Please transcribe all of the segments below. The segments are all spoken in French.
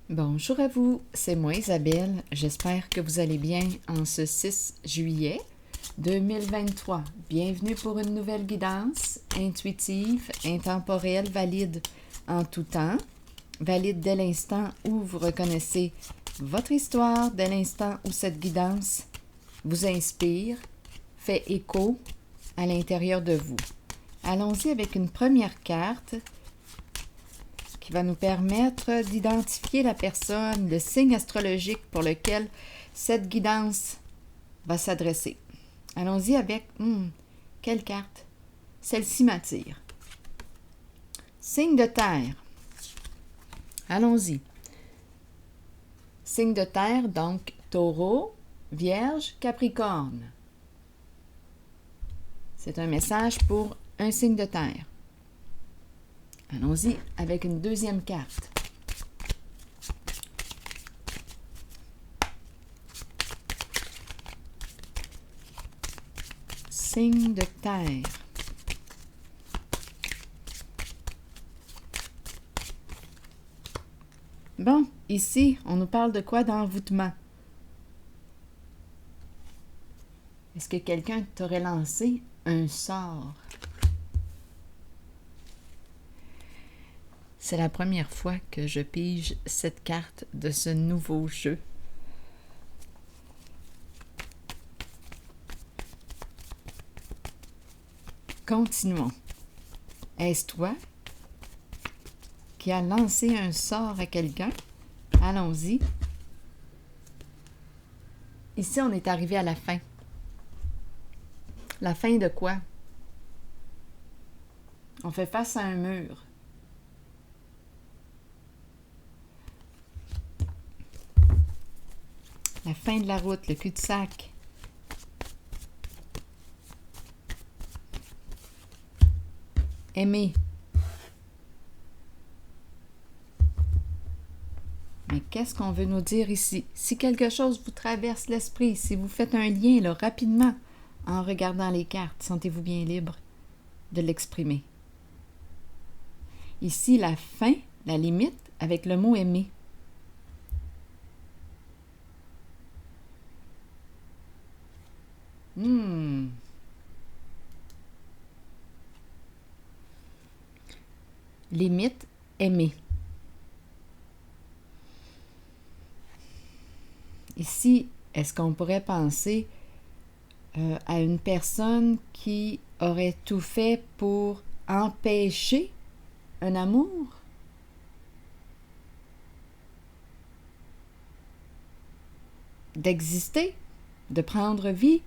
Bonjour à vous, c'est moi Isabelle. J'espère que vous allez bien en ce 6 juillet 2023. Bienvenue pour une nouvelle guidance intuitive, intemporelle, valide en tout temps, valide dès l'instant où vous reconnaissez votre histoire, dès l'instant où cette guidance vous inspire, fait écho à l'intérieur de vous. Allons-y avec une première carte qui va nous permettre d'identifier la personne, le signe astrologique pour lequel cette guidance va s'adresser. Allons-y avec quelle carte? Celle-ci m'attire. Signe de terre. Allons-y. Signe de terre, donc Taureau, Vierge, Capricorne. C'est un message pour un signe de terre. Allons-y avec une deuxième carte. Signe de terre. Bon, ici, on nous parle de quoi d'envoûtement? Est-ce que quelqu'un t'aurait lancé un sort? C'est la première fois que je pige cette carte de ce nouveau jeu. Continuons. Est-ce toi qui a lancé un sort à quelqu'un? Allons-y. Ici, on est arrivé à la fin. La fin de quoi? On fait face à un mur. La fin de la route, le cul-de-sac. Aimer. Mais qu'est-ce qu'on veut nous dire ici? Si quelque chose vous traverse l'esprit, si vous faites un lien là, rapidement en regardant les cartes, sentez-vous bien libre de l'exprimer. Ici, la fin, la limite, avec le mot aimer. Limite, aimer. Ici, est-ce qu'on pourrait penser à une personne qui aurait tout fait pour empêcher un amour? D'exister, de prendre vie,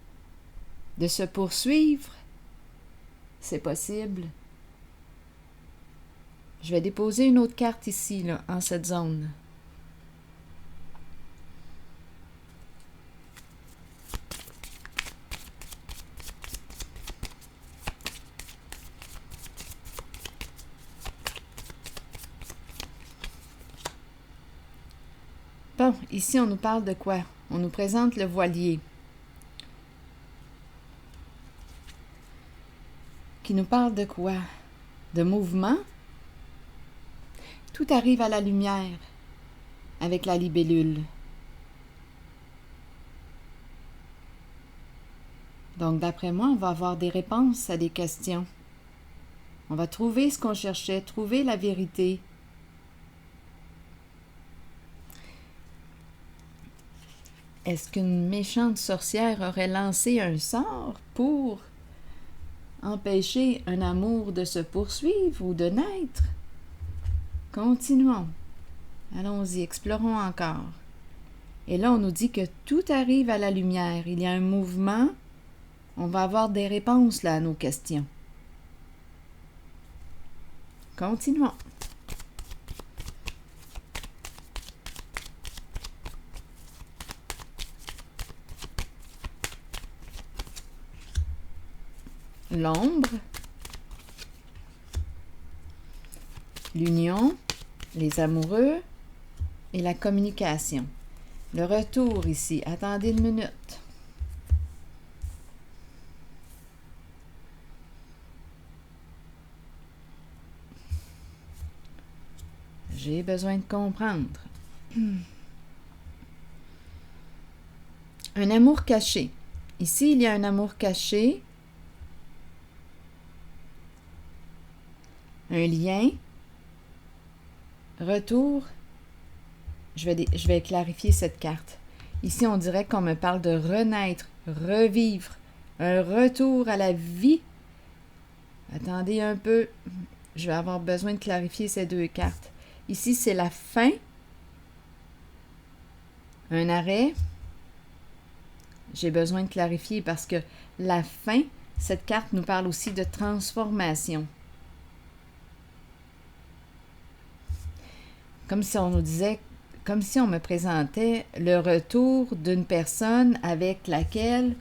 de se poursuivre? C'est possible. Je vais déposer une autre carte ici, là, en cette zone. Bon, ici, on nous parle de quoi? On nous présente le voilier, qui nous parle de quoi? De mouvement? Tout arrive à la lumière avec la libellule. Donc, d'après moi, on va avoir des réponses à des questions. On va trouver ce qu'on cherchait, trouver la vérité. Est-ce qu'une méchante sorcière aurait lancé un sort pour empêcher un amour de se poursuivre ou de naître? Continuons. Allons-y, explorons encore. Et là, on nous dit que tout arrive à la lumière. Il y a un mouvement. On va avoir des réponses là à nos questions. Continuons. L'ombre, l'union, les amoureux et la communication. Le retour ici. Attendez une minute. J'ai besoin de comprendre. Un amour caché. Ici, il y a un amour caché, un lien, retour. Je vais clarifier cette carte. Ici, on dirait qu'on me parle de renaître, revivre, un retour à la vie. Attendez un peu, je vais avoir besoin de clarifier ces deux cartes. Ici, c'est la fin, un arrêt. J'ai besoin de clarifier parce que la fin, cette carte nous parle aussi de transformation. Comme si on nous disait, comme si on me présentait le retour d'une personne avec laquelle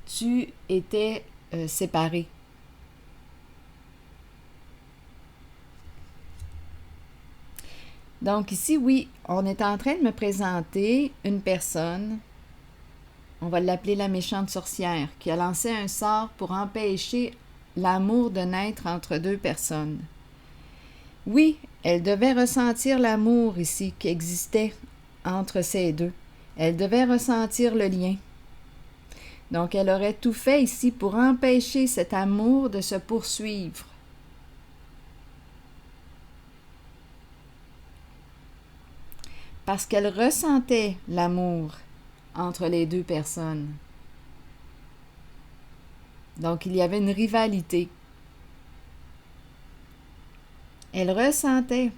tu étais séparé. Donc ici, oui, on est en train de me présenter une personne, on va l'appeler la méchante sorcière, qui a lancé un sort pour empêcher l'amour de naître entre deux personnes. Oui, elle devait ressentir l'amour ici qui existait entre ces deux. Elle devait ressentir le lien. Donc, elle aurait tout fait ici pour empêcher cet amour de se poursuivre. Parce qu'elle ressentait l'amour entre les deux personnes. Donc, il y avait une rivalité. Elle ressentait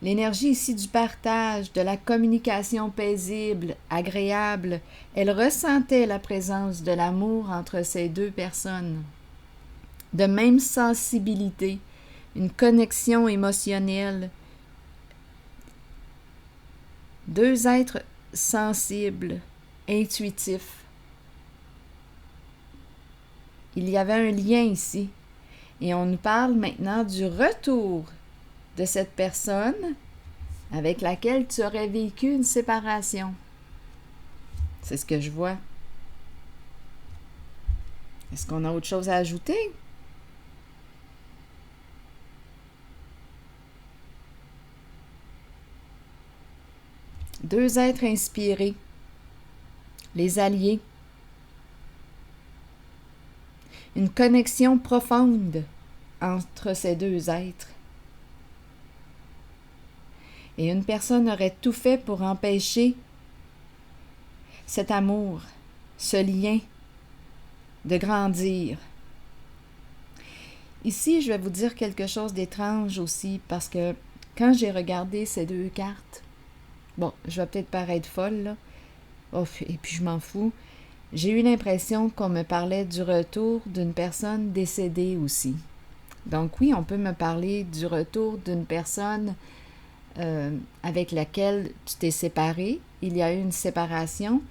l'énergie ici du partage, de la communication paisible, agréable. Elle ressentait la présence de l'amour entre ces deux personnes. De même sensibilité, une connexion émotionnelle. Deux êtres sensibles, intuitifs. Il y avait un lien ici. Et on nous parle maintenant du retour de cette personne avec laquelle tu aurais vécu une séparation. C'est ce que je vois. Est-ce qu'on a autre chose à ajouter? Deux êtres inspirés, les alliés. Une connexion profonde entre ces deux êtres. Et une personne aurait tout fait pour empêcher cet amour, ce lien, de grandir. Ici, je vais vous dire quelque chose d'étrange aussi, parce que quand j'ai regardé ces deux cartes, bon, je vais peut-être paraître folle, là, et puis je m'en fous, j'ai eu l'impression qu'on me parlait du retour d'une personne décédée aussi. Donc oui, on peut me parler du retour d'une personne avec laquelle tu t'es séparé. Il y a eu une séparation.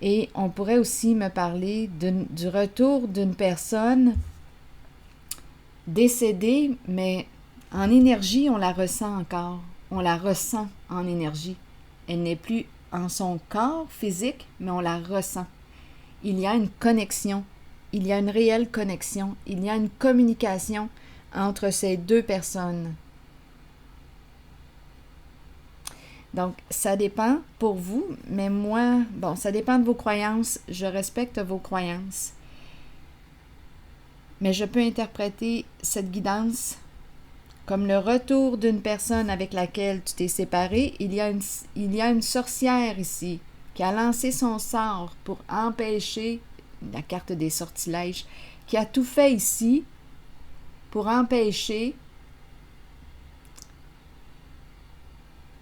Et on pourrait aussi me parler du retour d'une personne décédée, mais en énergie, on la ressent encore. On la ressent en énergie. Elle n'est plus en son corps physique, mais on la ressent. Il y a une connexion, il y a une réelle connexion, il y a une communication entre ces deux personnes. Donc, ça dépend pour vous, mais moi, bon, ça dépend de vos croyances, je respecte vos croyances. Mais je peux interpréter cette guidance comme le retour d'une personne avec laquelle tu t'es séparé. Il y a une sorcière ici qui a lancé son sort pour empêcher, la carte des sortilèges, qui a tout fait ici pour empêcher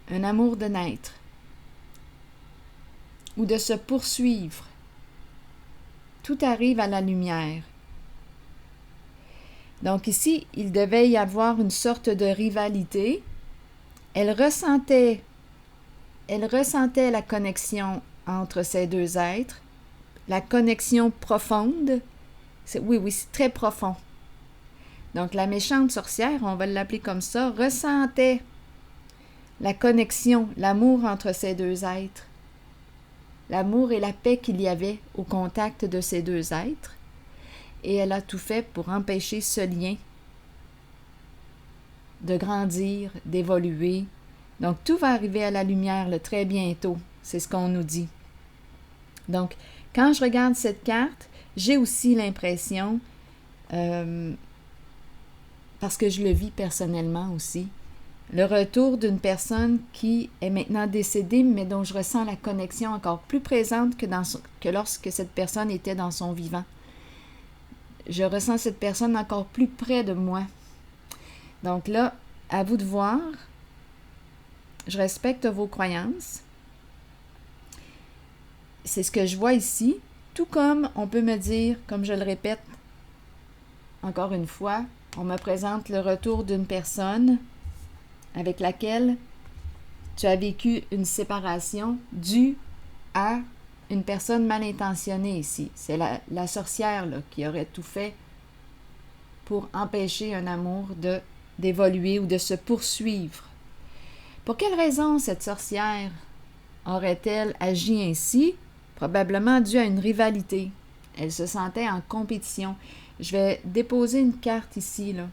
un amour de naître ou de se poursuivre. Tout arrive à la lumière. Donc ici, il devait y avoir une sorte de rivalité. Elle ressentait la connexion entre ces deux êtres, la connexion profonde. Oui, c'est très profond. Donc la méchante sorcière, on va l'appeler comme ça, ressentait la connexion, l'amour entre ces deux êtres, l'amour et la paix qu'il y avait au contact de ces deux êtres. Et elle a tout fait pour empêcher ce lien de grandir, d'évoluer, Donc, tout va arriver à la lumière là, très bientôt. C'est ce qu'on nous dit. Donc, quand je regarde cette carte, j'ai aussi l'impression, parce que je le vis personnellement aussi, le retour d'une personne qui est maintenant décédée, mais dont je ressens la connexion encore plus présente que lorsque cette personne était dans son vivant. Je ressens cette personne encore plus près de moi. Donc là, à vous de voir. Je respecte vos croyances. C'est ce que je vois ici. Tout comme on peut me dire, comme je le répète, encore une fois, on me présente le retour d'une personne avec laquelle tu as vécu une séparation due à une personne mal intentionnée ici. C'est la sorcière là, qui aurait tout fait pour empêcher un amour d'évoluer ou de se poursuivre. Pour quelle raison cette sorcière aurait-elle agi ainsi? Probablement dû à une rivalité. Elle se sentait en compétition. Je vais déposer une carte ici là,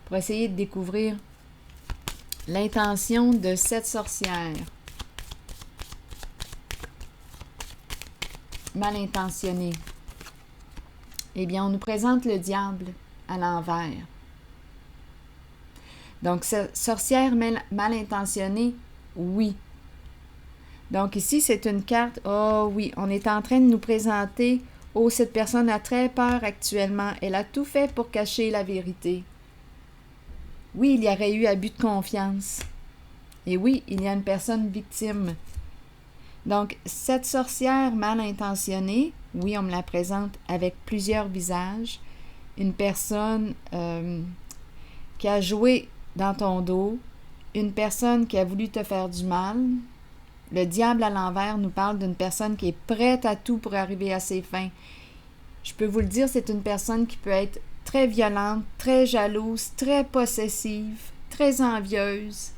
pour essayer de découvrir l'intention de cette sorcière. Mal intentionnée. Eh bien, on nous présente le diable à l'envers. Donc, cette sorcière mal intentionnée, oui. Donc, ici, c'est une carte, oh oui, on est en train de nous présenter, oh, cette personne a très peur actuellement, elle a tout fait pour cacher la vérité. Oui, il y aurait eu abus de confiance. Et oui, il y a une personne victime. Donc, cette sorcière mal intentionnée, oui, on me la présente avec plusieurs visages. Une personne qui a joué dans ton dos, une personne qui a voulu te faire du mal. Le diable à l'envers nous parle d'une personne qui est prête à tout pour arriver à ses fins. Je peux vous le dire, c'est une personne qui peut être très violente, très jalouse, très possessive, très envieuse.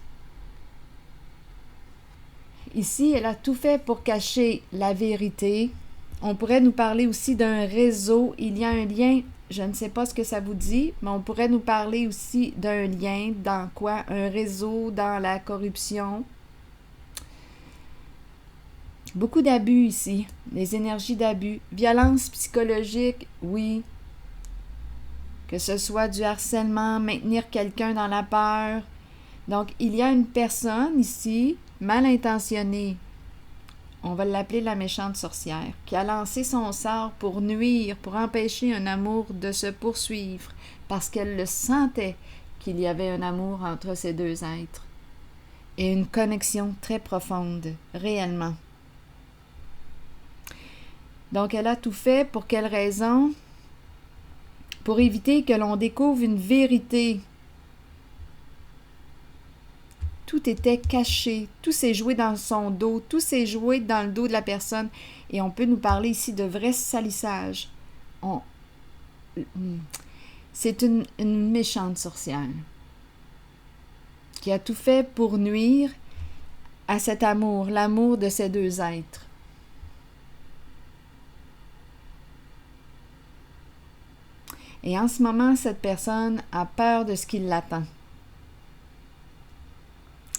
Ici, elle a tout fait pour cacher la vérité. On pourrait nous parler aussi d'un réseau. Il y a un lien, je ne sais pas ce que ça vous dit, mais on pourrait nous parler aussi d'un lien, dans quoi? Un réseau, dans la corruption. Beaucoup d'abus ici, des énergies d'abus. Violence psychologique, oui. Que ce soit du harcèlement, maintenir quelqu'un dans la peur. Donc, il y a une personne ici, mal intentionnée, on va l'appeler la méchante sorcière, qui a lancé son sort pour nuire, pour empêcher un amour de se poursuivre, parce qu'elle le sentait qu'il y avait un amour entre ces deux êtres. Et une connexion très profonde, réellement. Donc, elle a tout fait pour quelle raison? Pour éviter que l'on découvre une vérité. Tout était caché, tout s'est joué dans son dos, tout s'est joué dans le dos de la personne. Et on peut nous parler ici de vrai salissage. C'est une méchante sorcière qui a tout fait pour nuire à cet amour, l'amour de ces deux êtres. Et en ce moment, cette personne a peur de ce qui l'attend.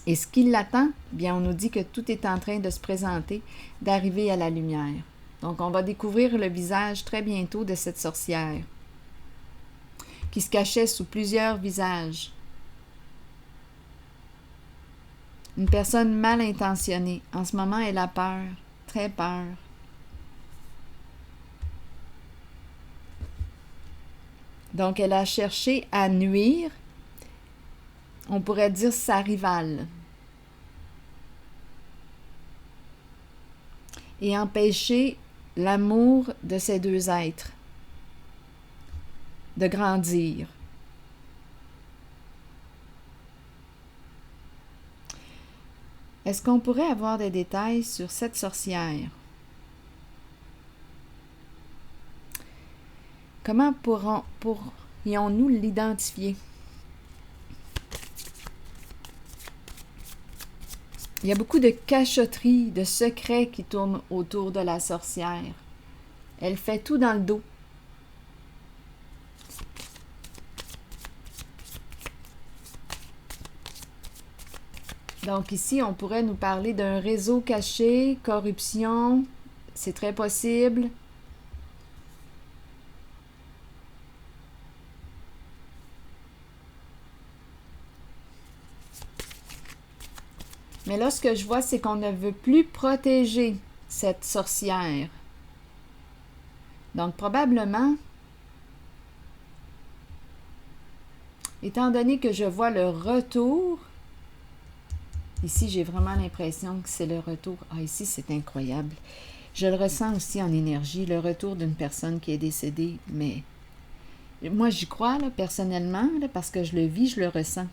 Et ce qui l'attend, bien, on nous dit que tout est en train de se présenter, d'arriver à la lumière. Donc, on va découvrir le visage très bientôt de cette sorcière qui se cachait sous plusieurs visages. Une personne mal intentionnée. En ce moment, elle a peur, très peur. Donc, elle a cherché à nuire, on pourrait dire sa rivale, et empêcher l'amour de ces deux êtres de grandir. Est-ce qu'on pourrait avoir des détails sur cette sorcière? Comment pourrions-nous l'identifier? Il y a beaucoup de cachotteries, de secrets qui tournent autour de la sorcière. Elle fait tout dans le dos. Donc ici, on pourrait nous parler d'un réseau caché, corruption, c'est très possible. Mais là, ce que je vois, c'est qu'on ne veut plus protéger cette sorcière. Donc, probablement, étant donné que je vois le retour, ici, j'ai vraiment l'impression que c'est le retour. Ah, ici, c'est incroyable. Je le ressens aussi en énergie, le retour d'une personne qui est décédée, mais moi, j'y crois, là, personnellement, là, parce que je le vis, je le ressens.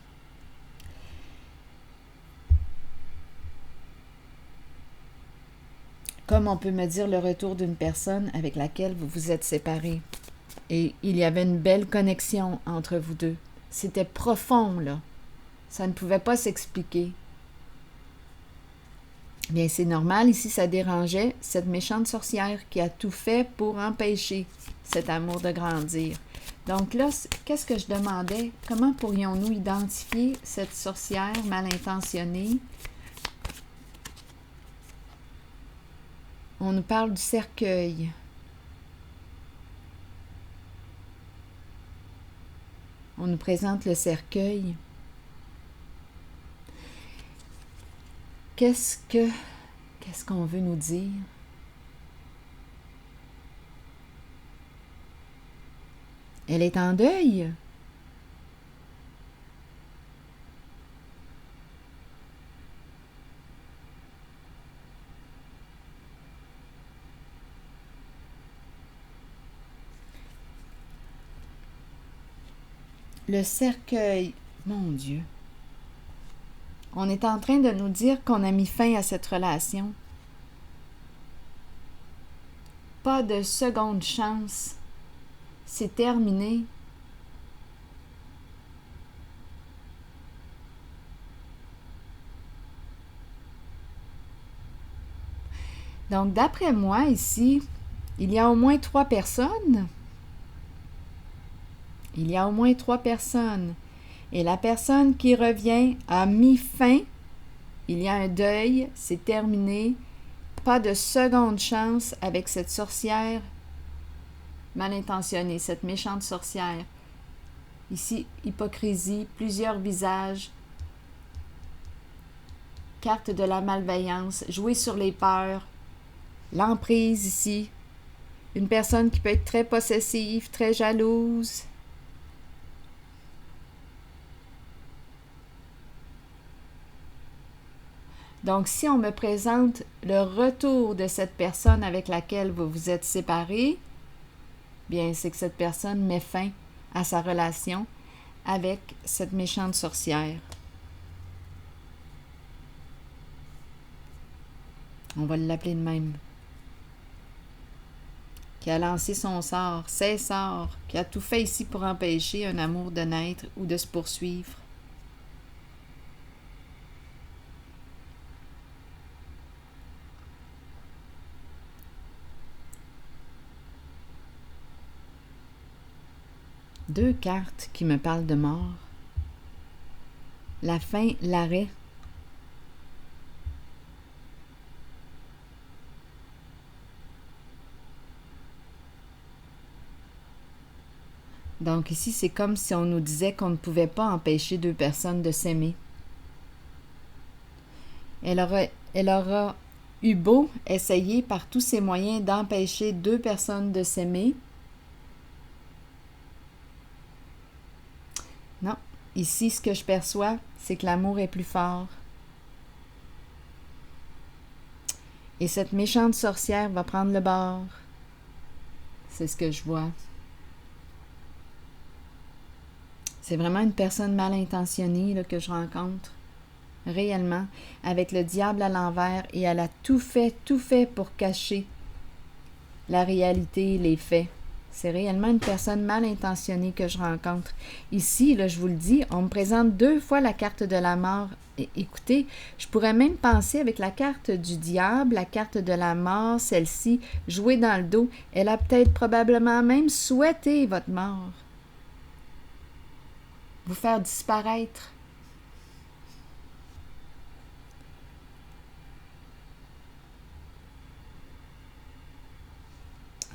Comme on peut me dire le retour d'une personne avec laquelle vous vous êtes séparés. Et il y avait une belle connexion entre vous deux. C'était profond, là. Ça ne pouvait pas s'expliquer. Bien, c'est normal, ici, ça dérangeait cette méchante sorcière qui a tout fait pour empêcher cet amour de grandir. Donc là, qu'est-ce que je demandais? Comment pourrions-nous identifier cette sorcière mal intentionnée? On nous parle du cercueil. On nous présente le cercueil. Qu'est-ce qu'on veut nous dire? Elle est en deuil. Le cercueil, mon Dieu. On est en train de nous dire qu'on a mis fin à cette relation. Pas de seconde chance. C'est terminé. Donc, d'après moi, ici, il y a au moins 3 personnes. Il y a au moins 3 personnes. Et la personne qui revient a mis fin. Il y a un deuil, c'est terminé. Pas de seconde chance avec cette sorcière mal intentionnée, cette méchante sorcière. Ici, hypocrisie, plusieurs visages. Carte de la malveillance, jouer sur les peurs. L'emprise ici. Une personne qui peut être très possessive, très jalouse. Donc, si on me présente le retour de cette personne avec laquelle vous vous êtes séparés, bien, c'est que cette personne met fin à sa relation avec cette méchante sorcière. On va l'appeler de même. Qui a lancé son sort, ses sorts, qui a tout fait ici pour empêcher un amour de naître ou de se poursuivre. Deux cartes qui me parlent de mort. La fin, l'arrêt. Donc ici, c'est comme si on nous disait qu'on ne pouvait pas empêcher deux personnes de s'aimer. Elle aura eu beau essayer par tous ses moyens d'empêcher deux personnes de s'aimer. Non, ici, ce que je perçois, c'est que l'amour est plus fort. Et cette méchante sorcière va prendre le bord. C'est ce que je vois. C'est vraiment une personne mal intentionnée là, que je rencontre. Réellement, avec le diable à l'envers, et elle a tout fait pour cacher la réalité, les faits. C'est réellement une personne mal intentionnée que je rencontre. Ici, là, je vous le dis, on me présente 2 fois la carte de la mort. Et, écoutez, je pourrais même penser avec la carte du diable, la carte de la mort, celle-ci, jouer dans le dos. Elle a peut-être probablement même souhaité votre mort. Vous faire disparaître.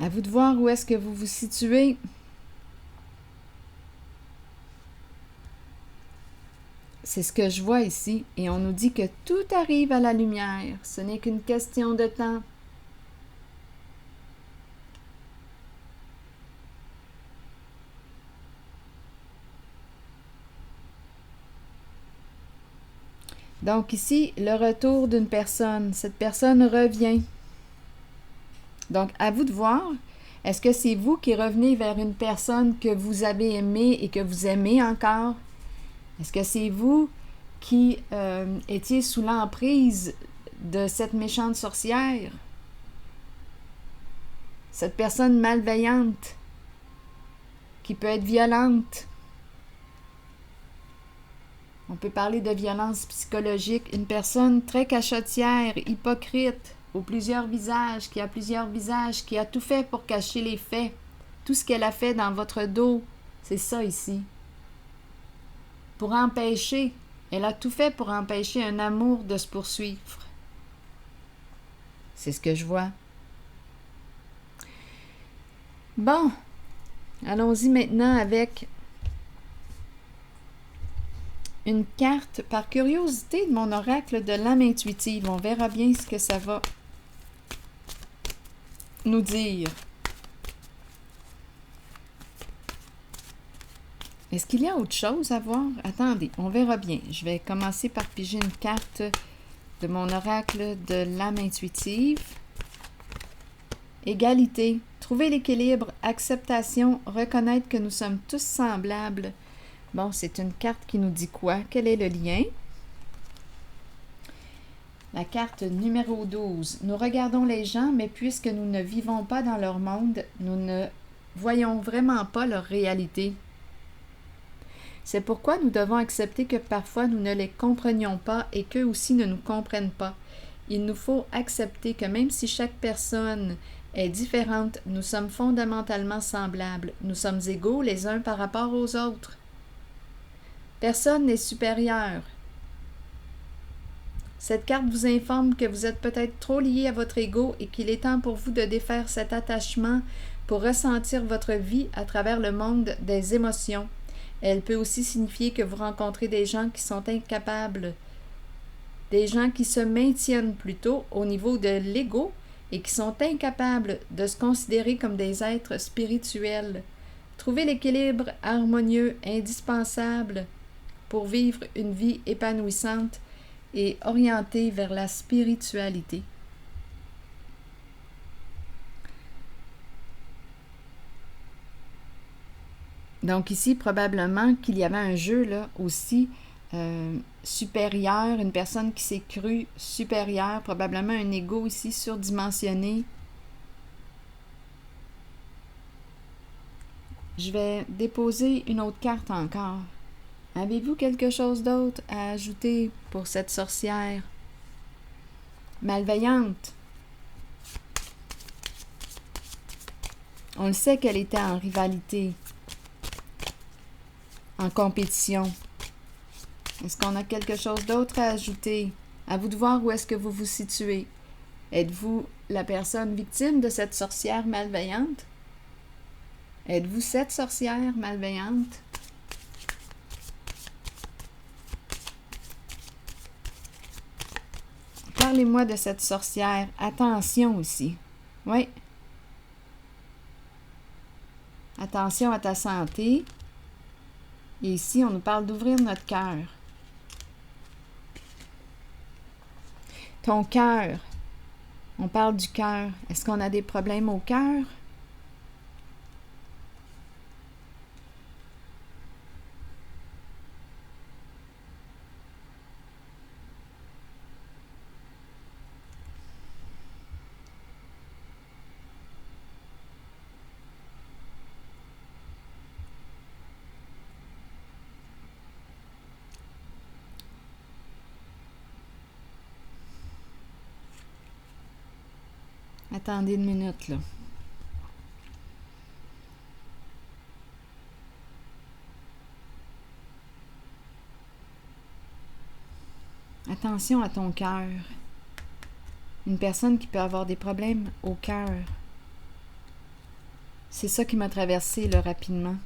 À vous de voir où est-ce que vous vous situez. C'est ce que je vois ici. Et on nous dit que tout arrive à la lumière. Ce n'est qu'une question de temps. Donc ici, le retour d'une personne. Cette personne revient. Donc, à vous de voir. Est-ce que c'est vous qui revenez vers une personne que vous avez aimée et que vous aimez encore? Est-ce que c'est vous qui étiez sous l'emprise de cette méchante sorcière? Cette personne malveillante qui peut être violente. On peut parler de violence psychologique. Une personne très cachottière, hypocrite, aux plusieurs visages, qui a plusieurs visages, qui a tout fait pour cacher les faits. Tout ce qu'elle a fait dans votre dos, c'est ça ici. Pour empêcher, elle a tout fait pour empêcher un amour de se poursuivre. C'est ce que je vois. Bon, allons-y maintenant avec une carte par curiosité de mon oracle de l'âme intuitive. On verra bien ce que ça va nous dire. Est-ce qu'il y a autre chose à voir? Attendez, on verra bien. Je vais commencer par piger une carte de mon oracle de l'âme intuitive. Égalité. Trouver l'équilibre, acceptation, reconnaître que nous sommes tous semblables. Bon, c'est une carte qui nous dit quoi? Quel est le lien? La carte numéro 12. Nous regardons les gens, mais puisque nous ne vivons pas dans leur monde, nous ne voyons vraiment pas leur réalité. C'est pourquoi nous devons accepter que parfois nous ne les comprenions pas et qu'eux aussi ne nous comprennent pas. Il nous faut accepter que même si chaque personne est différente, nous sommes fondamentalement semblables. Nous sommes égaux les uns par rapport aux autres. Personne n'est supérieur. Cette carte vous informe que vous êtes peut-être trop lié à votre ego et qu'il est temps pour vous de défaire cet attachement pour ressentir votre vie à travers le monde des émotions. Elle peut aussi signifier que vous rencontrez des gens qui sont incapables, des gens qui se maintiennent plutôt au niveau de l'ego et qui sont incapables de se considérer comme des êtres spirituels. Trouvez l'équilibre harmonieux indispensable pour vivre une vie épanouissante et orientée vers la spiritualité. Donc ici, probablement qu'il y avait un jeu là aussi supérieur, une personne qui s'est crue supérieure, probablement un ego ici surdimensionné. Je vais déposer une autre carte encore. Avez-vous quelque chose d'autre à ajouter pour cette sorcière malveillante? On le sait qu'elle était en rivalité, en compétition. Est-ce qu'on a quelque chose d'autre à ajouter? À vous de voir où est-ce que vous vous situez. Êtes-vous la personne victime de cette sorcière malveillante? Êtes-vous cette sorcière malveillante? Parlez-moi de cette sorcière. Attention aussi. Oui. Attention à ta santé. Et ici, on nous parle d'ouvrir notre cœur. Ton cœur. On parle du cœur. Est-ce qu'on a des problèmes au cœur? Attendez une minute, là. Attention à ton cœur. Une personne qui peut avoir des problèmes au cœur. C'est ça qui m'a traversé là, rapidement.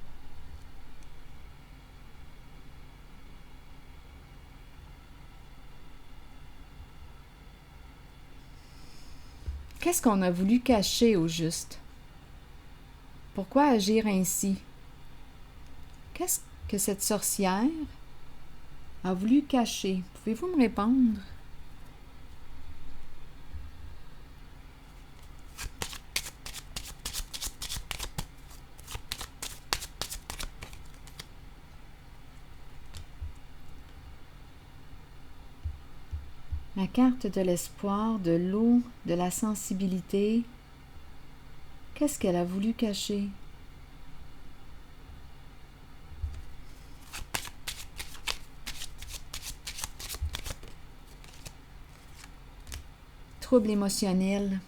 Qu'est-ce qu'on a voulu cacher au juste? Pourquoi agir ainsi? Qu'est-ce que cette sorcière a voulu cacher? Pouvez-vous me répondre? La carte de l'espoir, de l'eau, de la sensibilité. Qu'est-ce qu'elle a voulu cacher? Trouble émotionnel.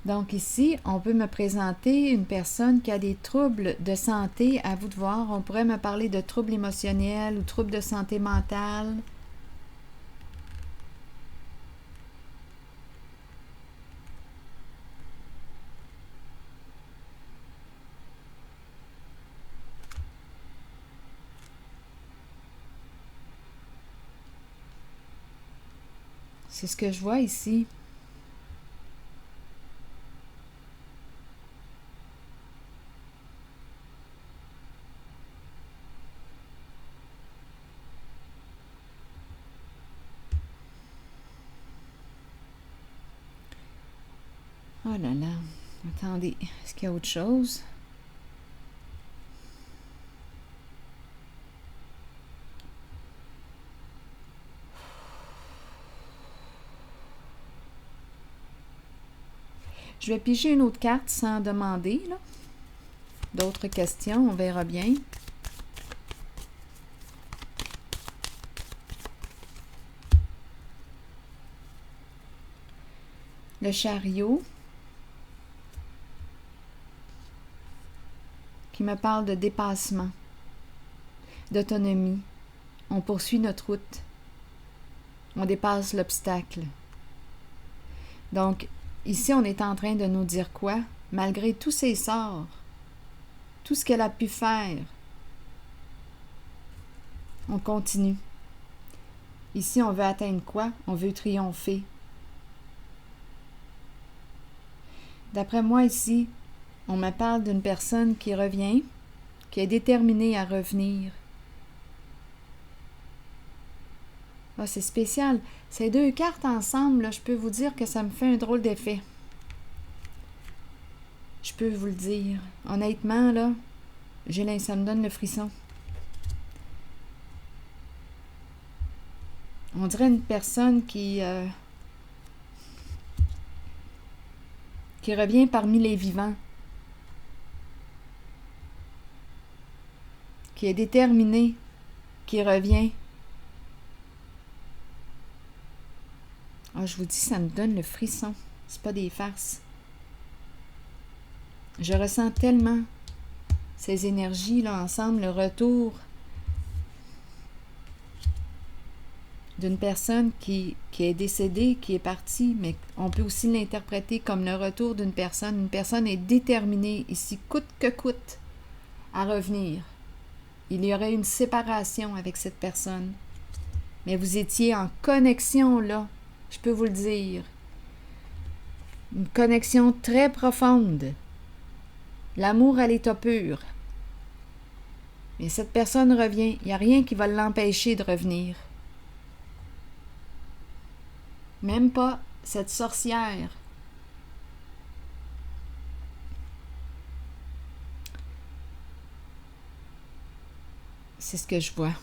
Donc ici, on peut me présenter une personne qui a des troubles de santé. À vous de voir. On pourrait me parler de troubles émotionnels ou troubles de santé mentale. C'est ce que je vois ici. Oh là là. Attendez, est-ce qu'il y a autre chose? Je vais piger une autre carte sans demander, là. D'autres questions, on verra bien. Le chariot qui me parle de dépassement, d'autonomie. On poursuit notre route. On dépasse l'obstacle. Donc, ici, on est en train de nous dire quoi? Malgré tous ses sorts, tout ce qu'elle a pu faire, on continue. Ici, on veut atteindre quoi? On veut triompher. D'après moi, ici, on me parle d'une personne qui revient, qui est déterminée à revenir. Ah, c'est spécial. Ces deux cartes ensemble, là, je peux vous dire que ça me fait un drôle d'effet. Je peux vous le dire. Honnêtement, là, ça me donne le frisson. On dirait une personne qui revient parmi les vivants, qui est déterminée, qui revient. Ah, je vous dis, ça me donne le frisson. C'est pas des farces. Je ressens tellement ces énergies-là ensemble, le retour d'une personne qui est décédée, qui est partie, mais on peut aussi l'interpréter comme le retour d'une personne. Une personne est déterminée ici, coûte que coûte, à revenir. Il y aurait une séparation avec cette personne. Mais vous étiez en connexion là, je peux vous le dire. Une connexion très profonde. L'amour à l'état pur. Mais cette personne revient. Il n'y a rien qui va l'empêcher de revenir. Même pas cette sorcière. C'est ce que je vois.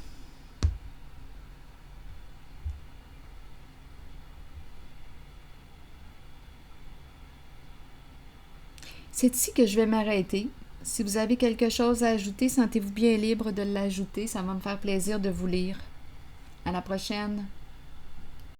C'est ici que je vais m'arrêter. Si vous avez quelque chose à ajouter, sentez-vous bien libre de l'ajouter. Ça va me faire plaisir de vous lire. À la prochaine.